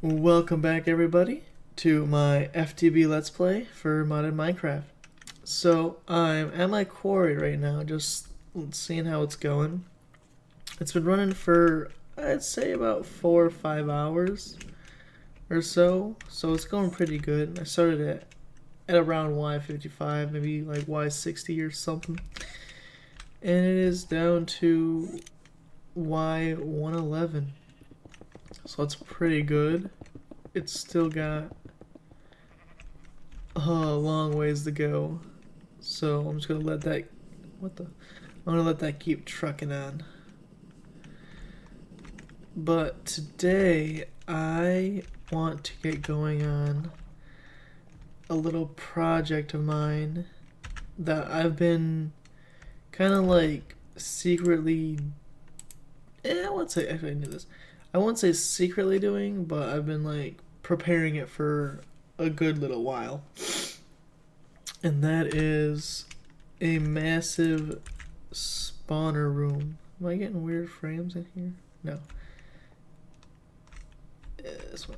Welcome back everybody to my FTB Let's Play for modded Minecraft. So I'm at my quarry right now, just seeing how it's going. It's been running for, I'd say, about 4 or 5 hours or so it's going pretty good. I started at around Y55, maybe like Y60 or something. And it is down to Y111. So it's pretty good. It's still got a long ways to go. So I'm just gonna let that I'm gonna let that keep trucking on. But today I want to get going on a little project of mine that I've been kind of like secretly I won't say actually I knew this. I won't say secretly doing, but I've been like preparing it for a good little while. And that is a massive spawner room. Am I getting weird frames in here? No. This one.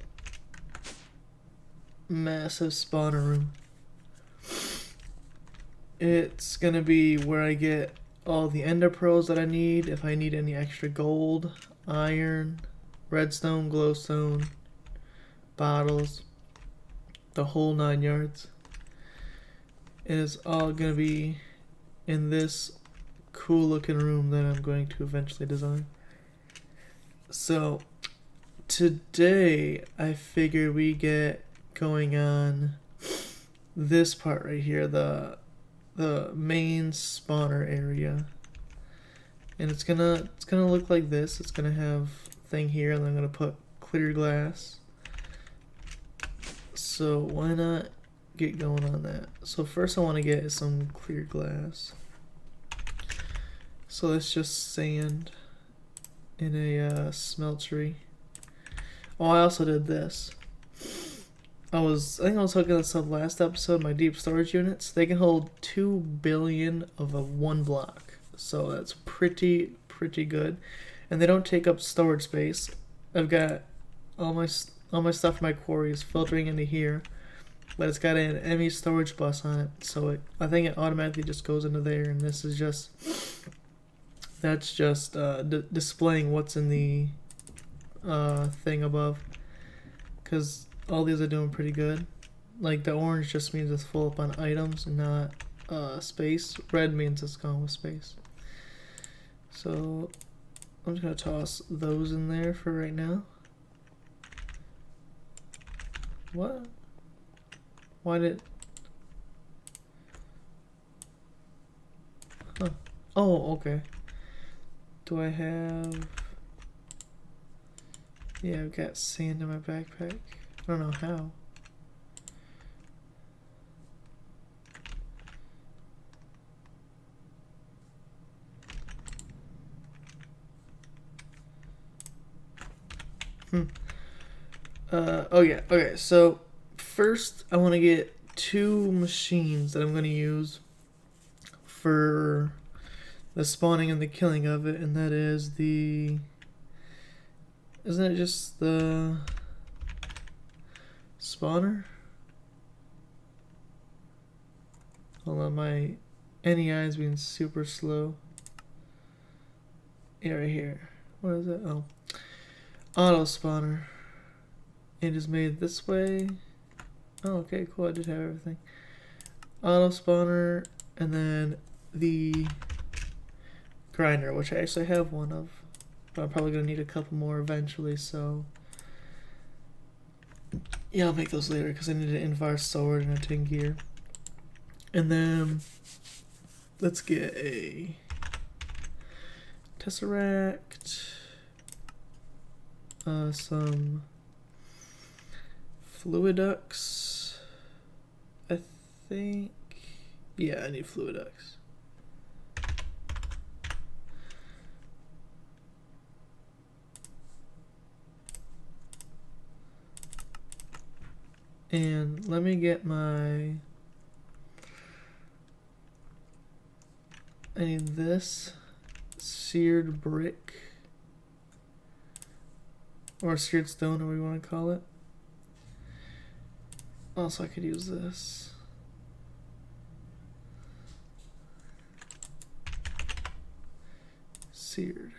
Massive spawner room. It's gonna be where I get all the ender pearls that I need, if I need any extra gold, iron, redstone, glowstone, bottles, the whole 9 yards. It is all gonna be in this cool looking room that I'm going to eventually design. So today I figure we get going on this part right here, the main spawner area. And it's gonna look like this. It's gonna have a thing here, and I'm gonna put clear glass. So why not get going on that? So first I want to get some clear glass. So that's just sand in a smeltery. Oh, I also did this. I think I was hooking this up last episode. My deep storage units, they can hold 2 billion of a 1 block. So that's pretty good, and they don't take up storage space. I've got all my stuff in my quarry is filtering into here, but it's got an ME storage bus on it, so I think it automatically just goes into there. And this is just displaying what's in the thing above, because all these are doing pretty good. Like the orange just means it's full up on items and not space. Red means it's gone with space. So I'm just gonna toss those in there for right now. What? Why did? Huh. Oh, okay. Do I have? Yeah, I've got sand in my backpack. I don't know how. Oh yeah, okay, so first I want to get 2 machines that I'm going to use for the spawning and the killing of it, and that is isn't it just the spawner? Hold on, my NEI is being super slow. Yeah, right here. What is it? Oh, auto spawner. It is made this way. Oh, okay, cool. I did have everything. Auto spawner, and then the grinder, which I actually have one of, but I'm probably gonna need a couple more eventually. So yeah, I'll make those later because I need an invar sword and a tin gear. And then let's get a tesseract, some fluiducts, I think. Yeah, I need fluiducts. And let me get I need this seared brick. or seared stone, or whatever you want to call it. Also, I could use this. Seared.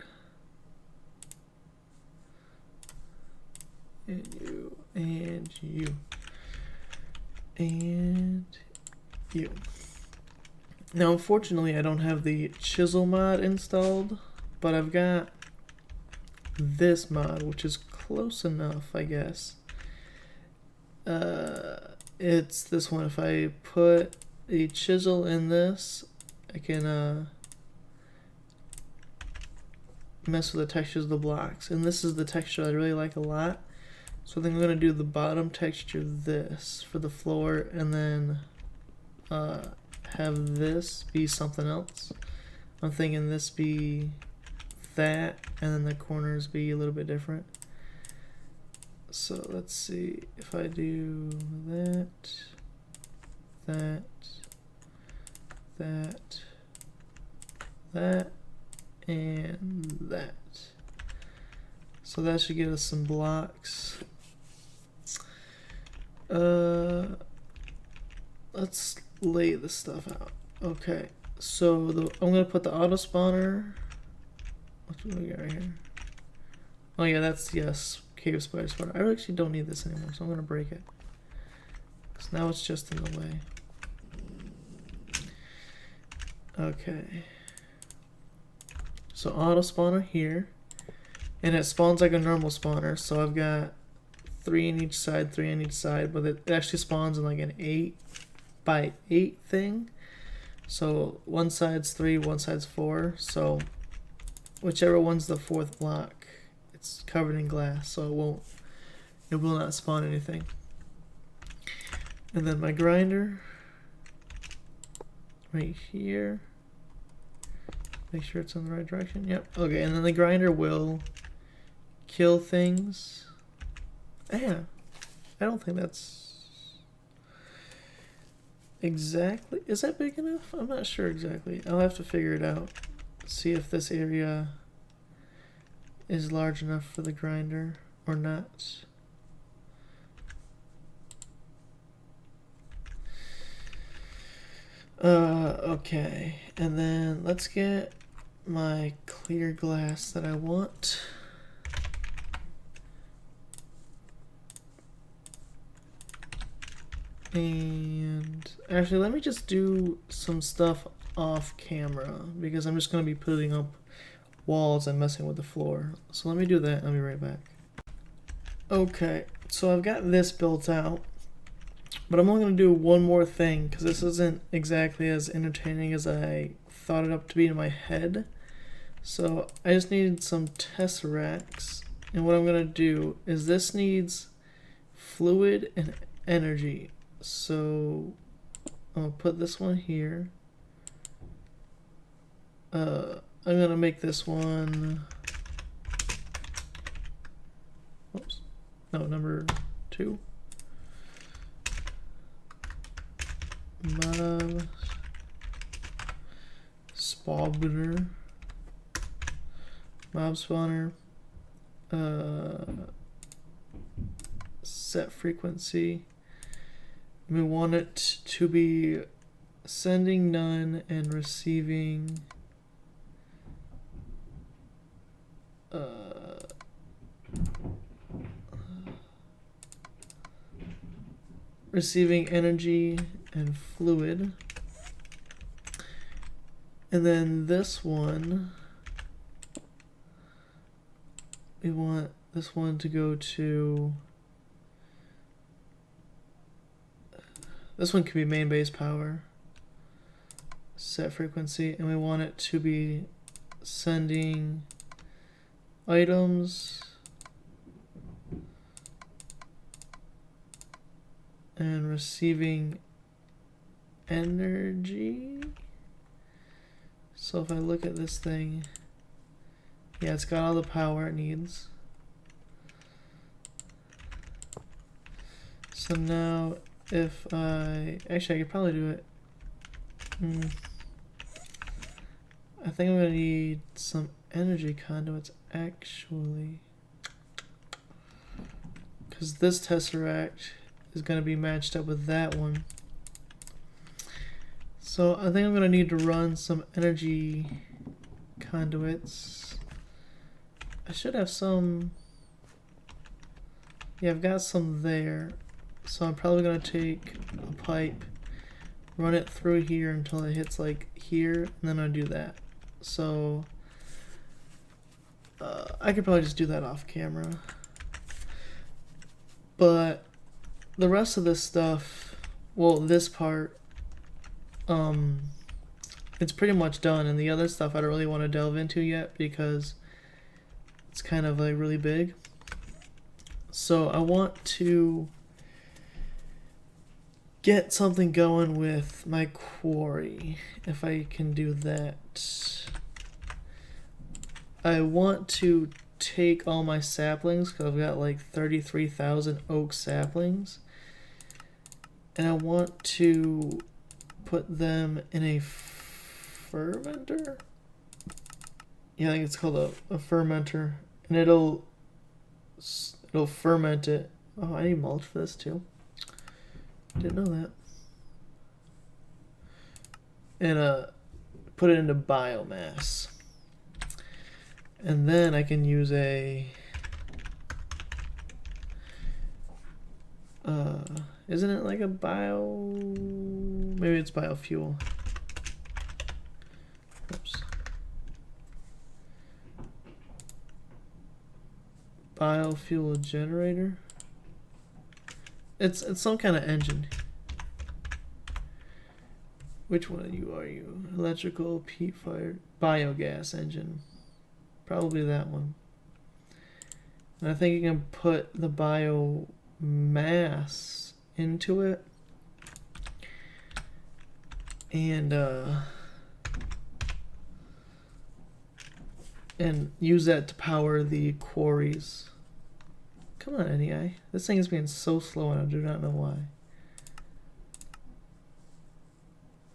And you, and you, and you. Now, unfortunately, I don't have the chisel mod installed, but I've got this mod, which is close enough, I guess. It's this one. If I put a chisel in this, I can mess with the textures of the blocks. And this is the texture I really like a lot. So I think I'm going to do the bottom texture this for the floor, and then have this be something else. I'm thinking this be that, and then the corners be a little bit different. So let's see if I do that, that, that, that, and that. So that should get us some blocks. Let's lay this stuff out. Okay, so I'm gonna put the auto spawner. What do we got right here? Oh yeah, that's yes, cave spider spawner. I actually don't need this anymore, so I'm gonna break it. Cause now it's just in the way. Okay. So auto spawner here, and it spawns like a normal spawner. So I've got 3 on each side, 3 on each side, but it actually spawns in like an 8x8 thing. So one side's 3, one side's 4. So whichever one's the 4th block, it's covered in glass, so it will not spawn anything. And then my grinder right here. Make sure it's in the right direction. Yep. Okay, and then the grinder will kill things. Yeah, I don't think that's exactly. Is that big enough? I'm not sure exactly. I'll have to figure it out. See if this area is large enough for the grinder or not. Okay, and then let's get my clear glass that I want. And actually, let me just do some stuff off camera, because I'm just going to be putting up walls and messing with the floor. So let me do that. I'll be right back. Okay, so I've got this built out, but I'm only going to do one more thing, because this isn't exactly as entertaining as I thought it up to be in my head. So I just need some tesseracts, and what I'm going to do is this needs fluid and energy. So I'll put this one here. I'm going to make this one, oops, no, number 2. Mob spawner, mob spawner, set frequency. We want it to be sending none and receiving receiving energy and fluid. And then this one, we want this one to go to, this one could be main base power, set frequency, and we want it to be sending items and receiving energy. So if I look at this thing, yeah, it's got all the power it needs. So now if actually I could probably do it. I think I'm gonna need some energy conduits actually. because this tesseract is going to be matched up with that one. So I think I'm going to need to run some energy conduits. I should have some. Yeah, I've got some there. So I'm probably going to take a pipe, run it through here until it hits like here, and then I'll do that. So I could probably just do that off camera. But the rest of this stuff, well, this part, it's pretty much done, and the other stuff I don't really want to delve into yet because it's kind of like really big. So I want to get something going with my quarry, if I can do that. I want to take all my saplings, because I've got like 33,000 oak saplings, and I want to put them in a fermenter. Yeah, I think it's called a fermenter, and it'll ferment it. Oh, I need mulch for this too. Didn't know that. And put it into biomass. And then I can use a isn't it like a maybe it's biofuel. Oops. Biofuel generator. It's some kind of engine. Which one of you are you? Electrical, peat fired, biogas engine. Probably that one. And I think you can put the biomass into it and use that to power the quarries. Come on, NEI. This thing is being so slow and I do not know why.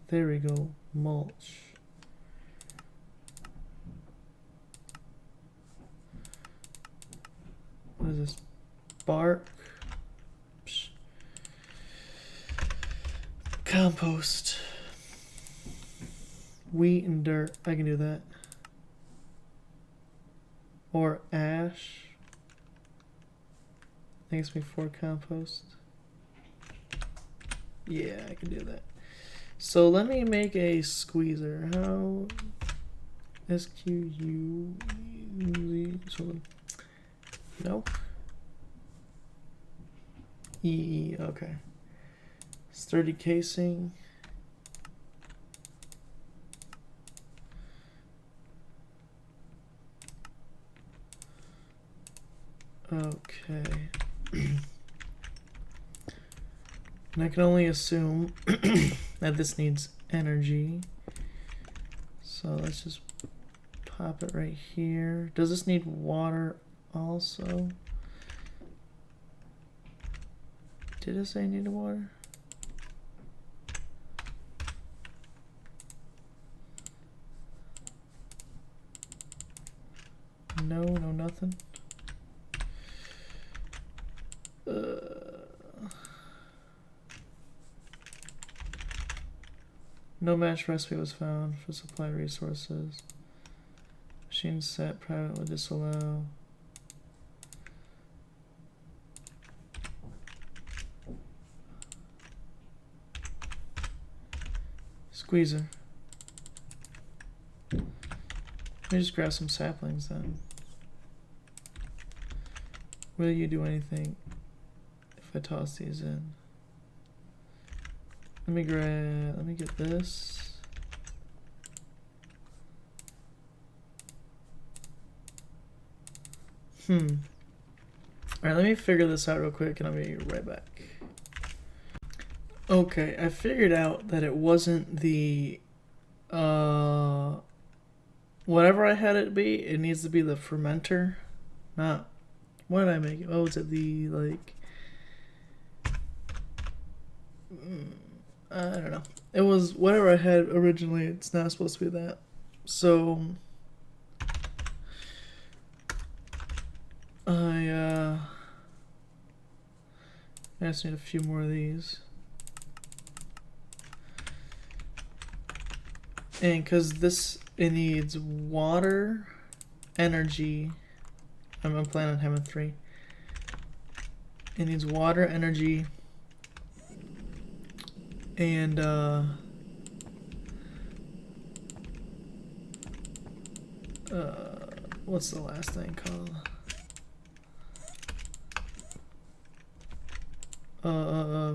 There we go. Mulch. What is this? Bark. Psh. Compost. Wheat and dirt. I can do that. Or ash. I think it's before compost. Yeah, I can do that. So let me make a squeezer. How? SQUZ. No. EE. Okay. Sturdy casing. Okay. And I can only assume that this needs energy. So let's just pop it right here. Does this need water also? Did it say it needed water? No, nothing. No match recipe was found for supply resources. Machine set, private will disallow. Squeezer. Let me just grab some saplings then. Will you do anything if I toss these in? Let me get this. Alright, let me figure this out real quick and I'll be right back. Okay, I figured out that it wasn't the whatever I had it be, it needs to be the fermenter. Not what did I make it? Oh, was it the like I don't know. It was whatever I had originally. It's not supposed to be that. So I I just need a few more of these. And because it needs water, energy. I'm planning on having 3. It needs water, energy, and what's the last thing called?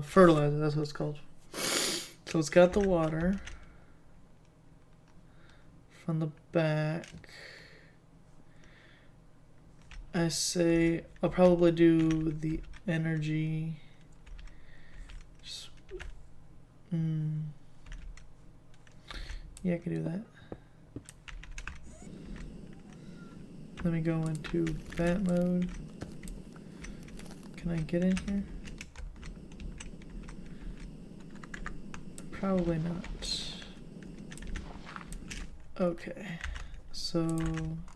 Fertilizer, that's what it's called. So it's got the water from the back. I say I'll probably do the energy. Yeah, I can do that. Let me go into bat mode. Can I get in here? Probably not. Okay, so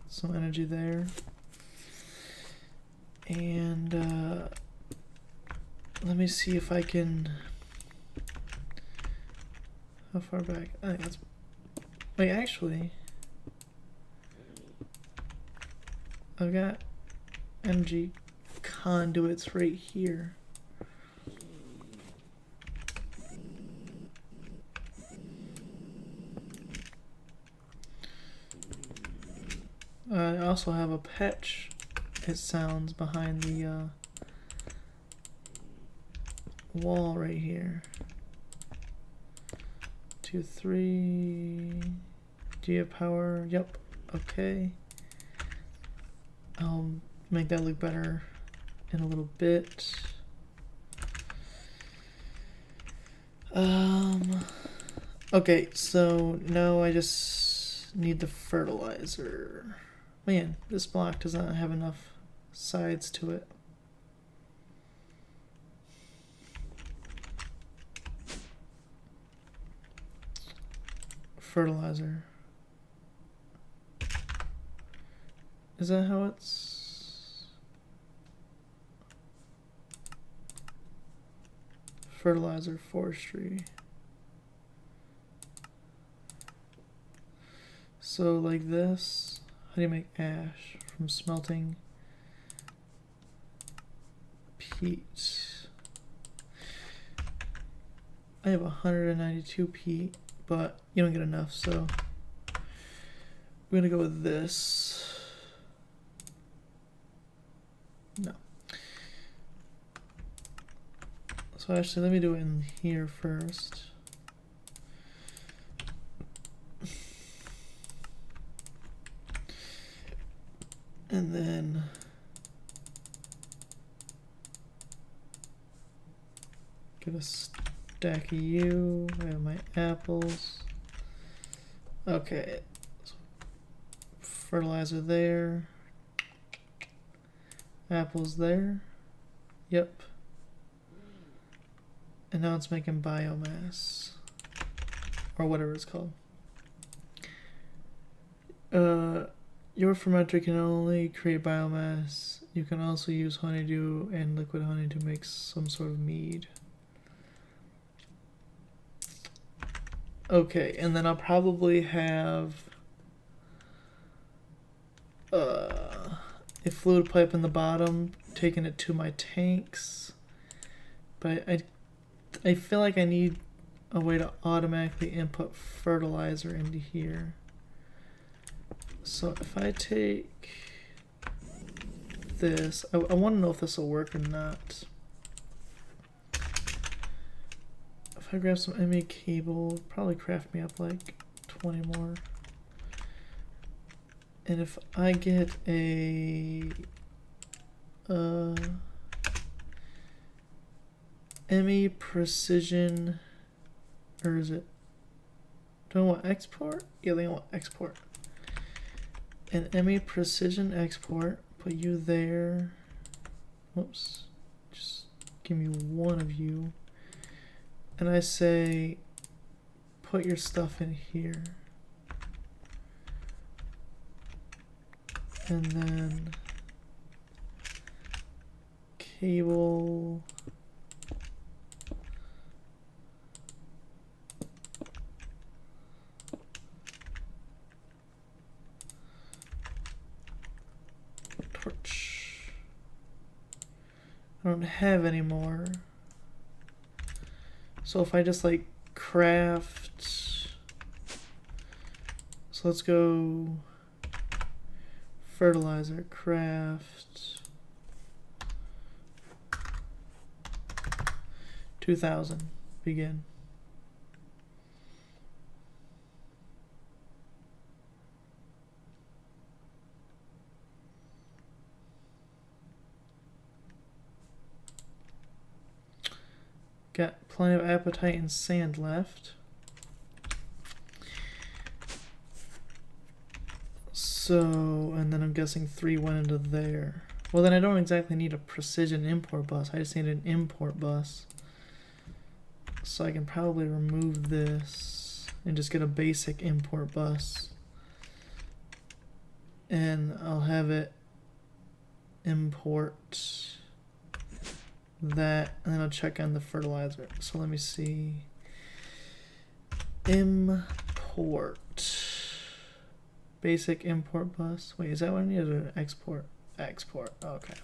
some energy there. And let me see if I can. How far back? I think that's. Wait, actually, I've got energy conduits right here. I also have a patch. It sounds behind the wall right here. 2, 3. Do you have power? Yep. Okay. I'll make that look better in a little bit. Okay, so now I just need the fertilizer. Man, this block does not have enough sides to it. Fertilizer. Is that how it's? Fertilizer, forestry. So like this. How do you make ash from smelting peat? I have 192 peat, but you don't get enough, so we're gonna go with this. No. So actually, let me do it in here first. And then get a stack of you. I have my apples. Okay. So fertilizer there. Apples there. Yep. And now it's making biomass. Or whatever it's called. Your fermenter can only create biomass. You can also use honeydew and liquid honey to make some sort of mead. Okay, and then I'll probably have a fluid pipe in the bottom, taking it to my tanks. But I feel like I need a way to automatically input fertilizer into here. So if I take this, I want to know if this will work or not. If I grab some ME cable, probably craft me up like 20 more. And if I get a ME precision, or is it? Do I want export? Yeah, they want export. An ME precision export, put you there. Whoops, just give me one of you. And I say, put your stuff in here. And then cable I don't have any more. So if I just like craft, so let's go fertilizer, craft 2000, begin. Got plenty of appetite and sand left. So, and then I'm guessing 3 went into there. Well, then I don't exactly need a precision import bus. I just need an import bus. So I can probably remove this and just get a basic import bus. And I'll have it import that, and then I'll check on the fertilizer. So let me see. Import. Basic import bus. Wait, is that what I need to export? Export. Okay.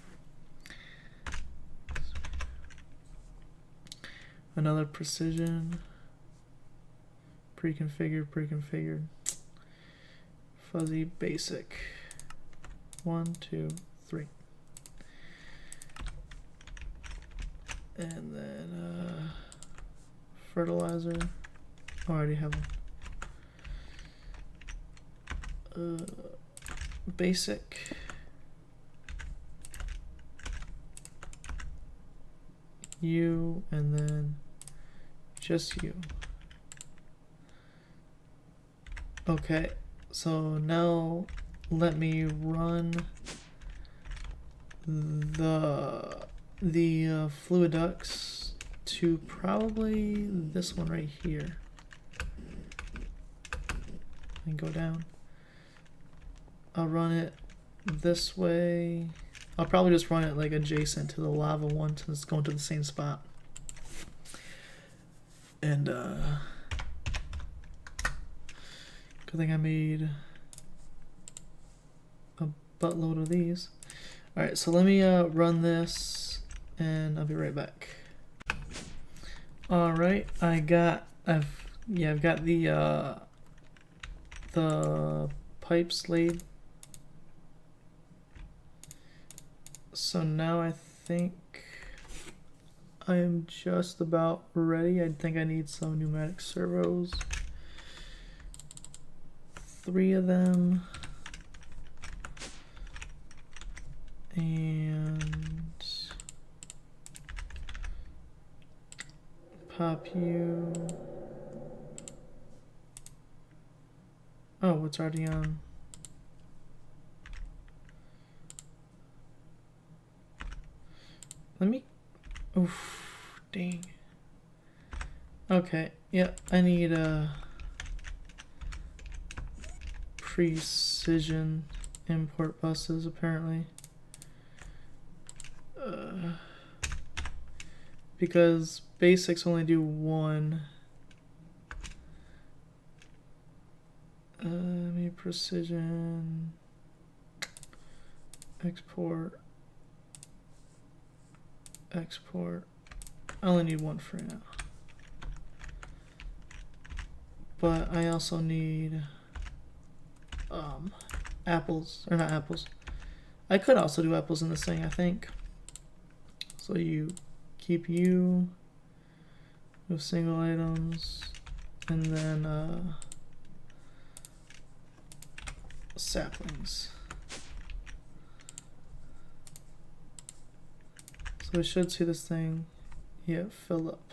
Another precision. Pre-configured. Fuzzy basic. 1, 2, 3. And then fertilizer. Oh, I already have one. Basic. You, and then just you. Okay, so now let me run the fluid ducts to probably this one right here and go down. I'll run it this way. I'll probably just run it like adjacent to the lava one since it's going to the same spot. And good thing I made a buttload of these. Alright, so let me run this and I'll be right back. Alright, I've got the pipes laid. So now I think I am just about ready. I think I need some pneumatic servos. 3 of them. And pop you. Oh, it's already on. Let me. Oof, dang. Okay, yep, I need a precision import buses apparently. Because basics only do 1. Let me precision export. I only need 1 for now. But I also need apples, or not apples. I could also do apples in this thing, I think. So you keep you with single items, and then saplings. So we should see this thing, yeah, fill up.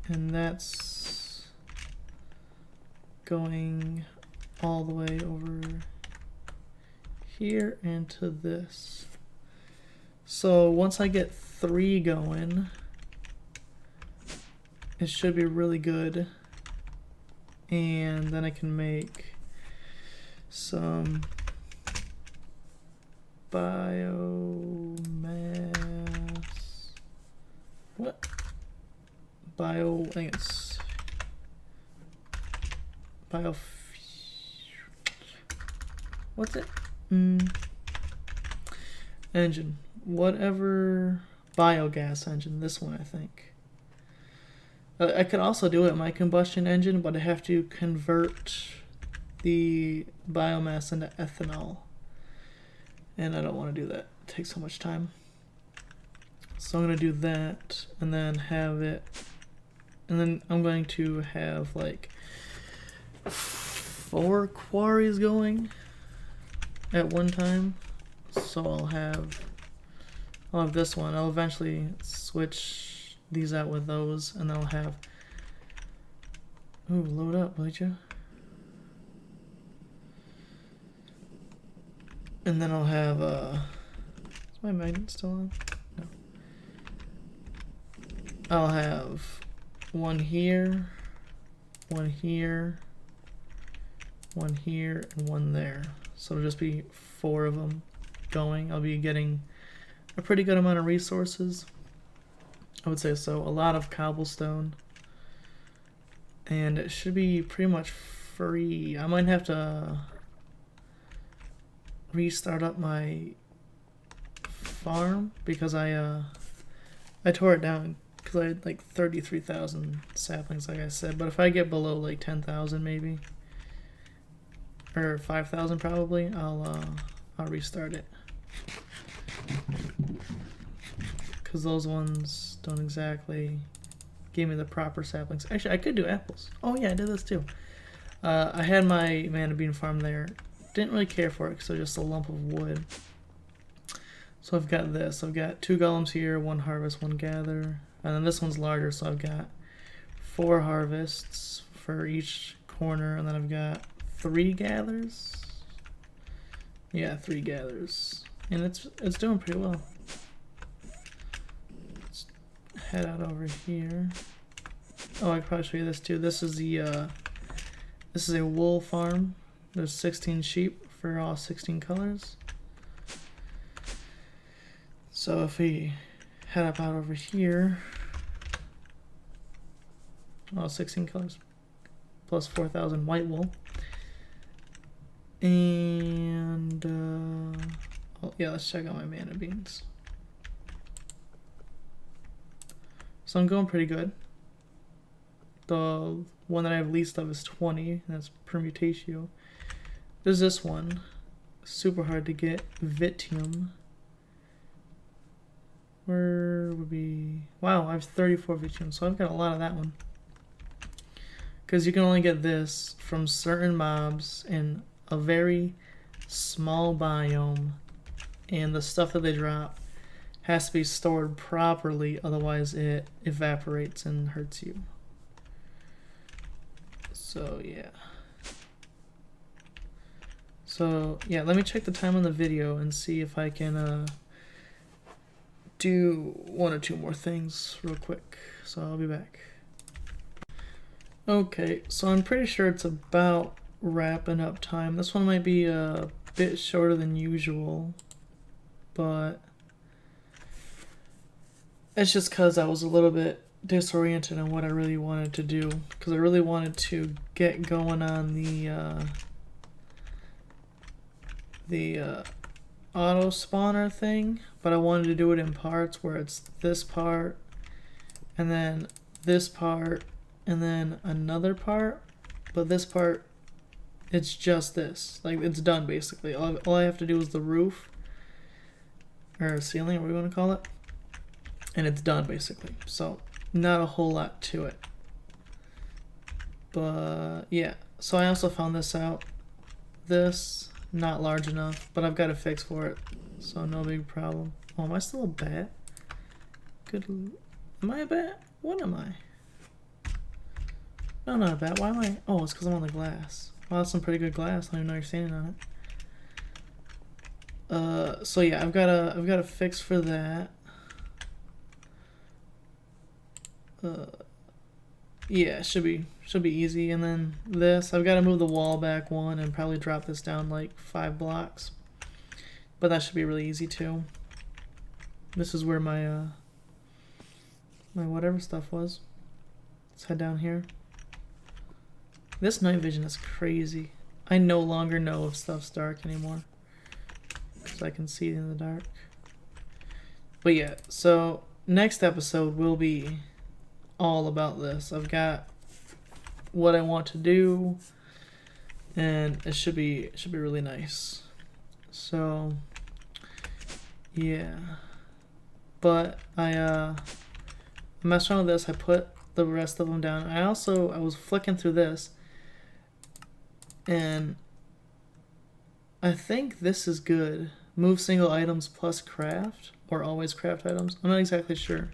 And that's going all the way over here and to this. So once I get 3 going, it should be really good. And then I can make some biomass. What? I think it's what's it? Engine. Whatever biogas engine. This one, I think. I could also do it in my combustion engine, but I have to convert the biomass into ethanol. And I don't want to do that. It takes so much time. So I'm going to do that and then have it. And then I'm going to have like 4 quarries going at one time. So I'll have this one. I'll eventually switch these out with those, and then I'll have. Ooh, load up, would you? And then I'll have. Is my magnet still on? No. I'll have one here, one here, one here, and one there. So it'll just be 4 of them going. I'll be getting a pretty good amount of resources. I would say so. A lot of cobblestone. And it should be pretty much free. I might have to restart up my farm because I tore it down because I had like 33,000 saplings, like I said. But if I get below like 10,000 maybe, or 5,000 probably, I'll restart it. Because those ones don't exactly give me the proper saplings. Actually, I could do apples. Oh yeah, I did this too. I had my mana bean farm there. Didn't really care for it because it was just a lump of wood. So I've got this. I've got 2 golems here, 1 harvest, 1 gather. And then this one's larger, so I've got 4 harvests for each corner. And then I've got 3 gathers. Yeah, 3 gathers. And it's doing pretty well. Let's head out over here. Oh, I could probably show you this too. This is the this is a wool farm. There's 16 sheep for all 16 colors. So if we head up out over here, all 16 colors plus 4,000 white wool. And oh, yeah, let's check out my mana beans. So I'm going pretty good. The one that I have least of is 20, and that's permutatio. There's this one, super hard to get, Vitium. Where would be? Wow, I have 34 Vitium, so I've got a lot of that one. Because you can only get this from certain mobs in a very small biome, and the stuff that they drop has to be stored properly, otherwise it evaporates and hurts you. So yeah. So yeah, let me check the time on the video and see if I can do 1 or 2 more things real quick. So I'll be back. Okay, so I'm pretty sure it's about wrapping up time. This one might be a bit shorter than usual, but it's just because I was a little bit disoriented on what I really wanted to do, because I really wanted to get going on the auto spawner thing, but I wanted to do it in parts where it's this part and then this part and then another part, but this part, it's just this, like it's done basically. All I have to do is the roof or ceiling, or what you want to call it, and it's done basically. So not a whole lot to it, but yeah. So I also found this out. This not large enough, but I've got a fix for it, so no big problem. Oh, am I still a bat? Good. Am I a bat? What am I? No, not a bat. Why am I? Oh, it's because I'm on the glass. Wow, that's some pretty good glass. I don't even know you're standing on it. So yeah, I've got a fix for that. Yeah, it should be easy. And then this, I've got to move the wall back 1 and probably drop this down like 5 blocks, but that should be really easy too. This is where my my whatever stuff was. Let's head down here. This night vision is crazy. I no longer know if stuff's dark anymore. so I can see it in the dark. But yeah, so next episode will be all about this. I've got what I want to do, and it should be really nice. So yeah, but I messed around with this. I put the rest of them down. I was flicking through this, and I think this is good. Move single items plus craft, or always craft items. I'm not exactly sure,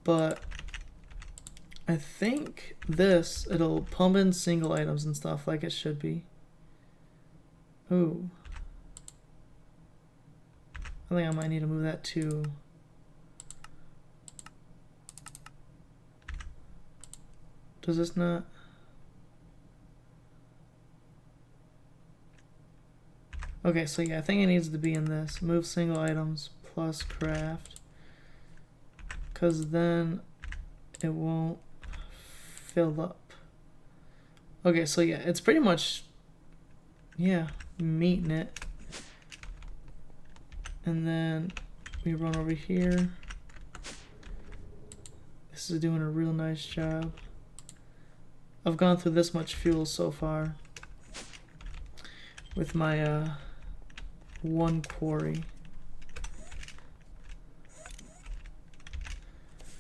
but I think it'll pump in single items and stuff like it should be. Ooh. I think I might need to move that to... Does this not... Okay, so yeah, I think it needs to be in this. Move single items plus craft. Because then it won't fill up. Okay, so yeah, it's pretty much, yeah, meeting it. And then we run over here. This is doing a real nice job. I've gone through this much fuel so far with my one quarry.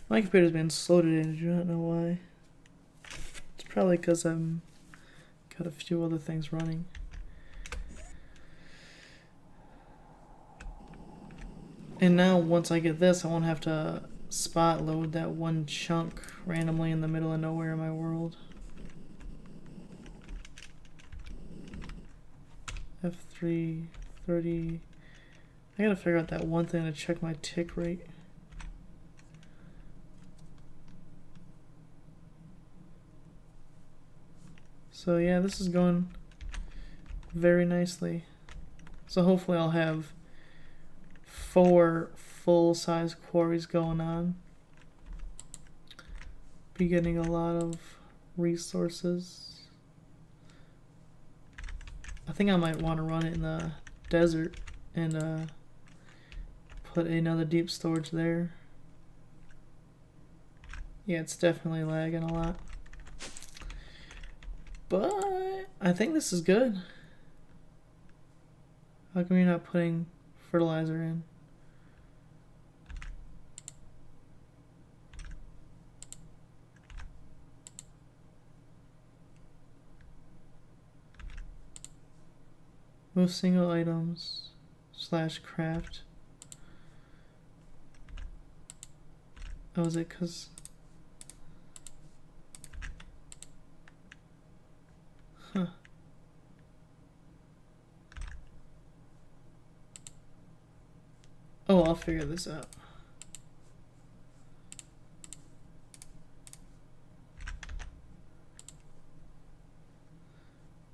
My computer's been slow today, I do not know why. It's probably because I'm got a few other things running. And now once I get this, I won't have to spot load that one chunk randomly in the middle of nowhere in my world. F3, 30. I gotta figure out that one thing to check my tick rate. So yeah, this is going very nicely. So hopefully I'll have 4 full-size quarries going on. Be getting a lot of resources. I think I might want to run it in the desert and put another deep storage there. Yeah, it's definitely lagging a lot. But I think this is good. How come you're not putting fertilizer in? Move single items / craft. Oh, is it because... Huh. Oh, I'll figure this out.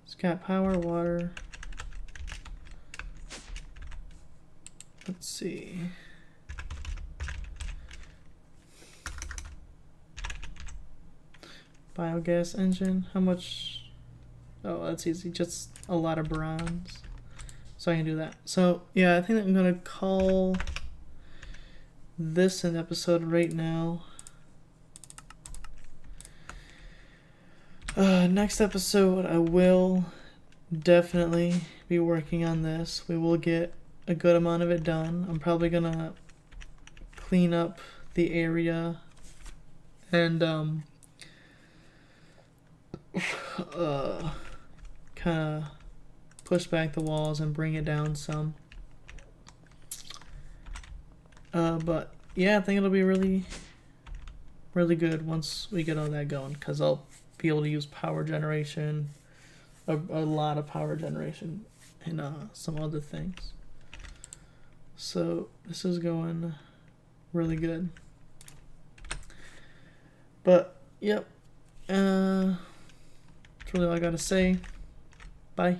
It's got power, water. Let's see. Biogas engine. How much? Oh, that's easy. Just a lot of bronze. So I can do that. So yeah, I think I'm gonna call this an episode right now. Next episode, I will definitely be working on this. We will get a good amount of it done. I'm probably gonna clean up the area and kind of push back the walls and bring it down some. But yeah, I think it'll be really good once we get all that going, because I'll be able to use power generation, a lot of power generation, and some other things. So this is going really good. But yep, that's really all I gotta say. Bye.